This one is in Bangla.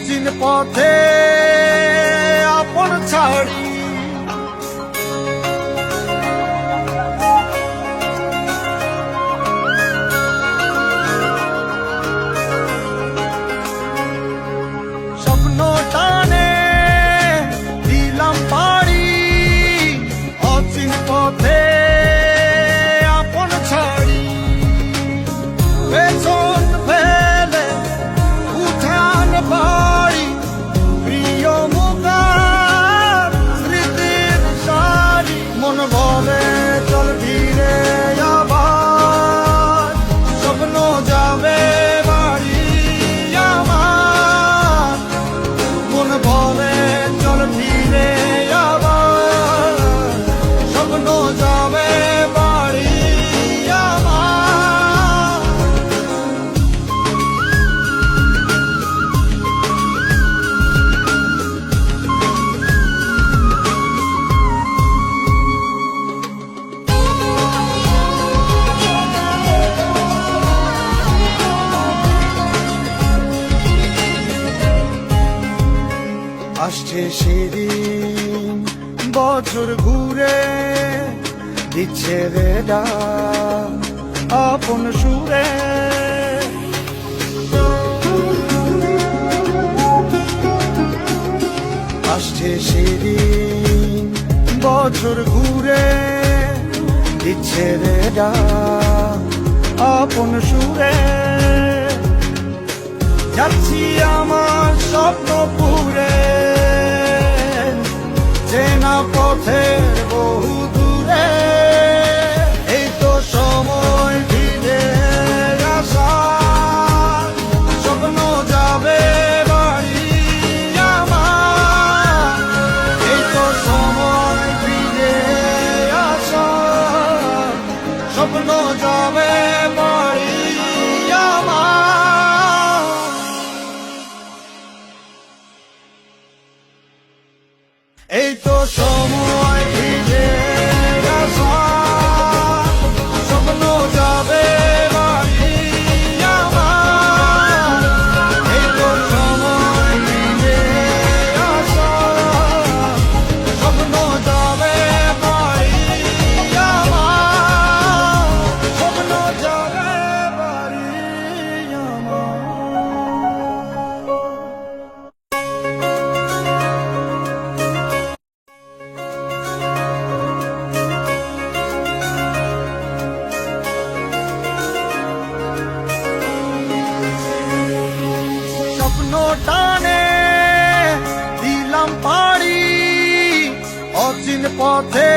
অচিন পথে আপন ছাড়ি স্বপ্ন টানে দিলাম পাড়ি অচিন পথে আপন ছাড়ি পেছন ফেলে উঠান বাড়ি প্রিয় মুখার স্মৃতির সারি মন বলে চল ধীরে আবার স্বপ্ন যাবে বাড়ি আমার মন বলে চল ধীরে আবার স্বপ্ন যাবে বাড়ি আমার আসছে সেদিন বছর ঘুরে দিচ্ছে রে ডাক আপন সুরে আসছে সেদিন বছর ঘুরে দিচ্ছে রে ডাক আপন সুরে যাচ্ছি আমার স্বপ্ন পুরে চেনা পথের বহু দূরে এই তো সময় ফিরে আসা স্বপ্ন যাবে বাড়ি আমার এই তো সময় ফিরে আসা স্বপ্ন যাবে বাড়ি আমার এই তো সময় ফিরে আসা স্বপ্ন যাবে বাড়ি আমার এই তো সময় ফিরে আসা স্বপ্ন যাবে বাড়ি আমার স্বপ্ন যাবে বাড়ি আমার স্বপ্ন টানে দিলাম পাড়ি অচিন পথে